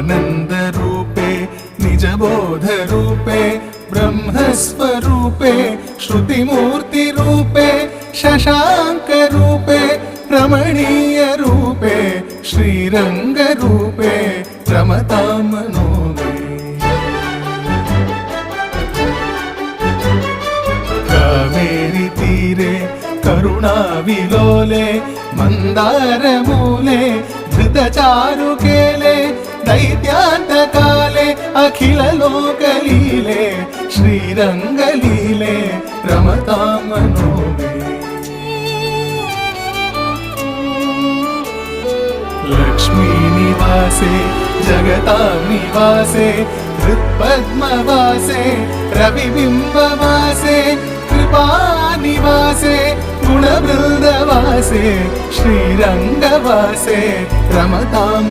आनन्दरूपे निजबोधरूपे ब्रह्मस्वरूपे श्रुतिमूर्तिरूपे शशाङ्करूपे रमणीयरूपे श्रीरङ्गरूपे रमतां मनो मे। कावेरी तीरे करुणाविलोले मन्दारमूले धृतचारुकेले दैत्यान्तकाले अखिललोकलीले श्रीरङ्गलीले रमतां मनो मे। लक्ष्मीनिवासे जगतां निवासे हृत्पद्मवासे रविबिम्बवासे कृपानिवासे गुणवृन्दवासे श्रीरङ्गवासे रमतां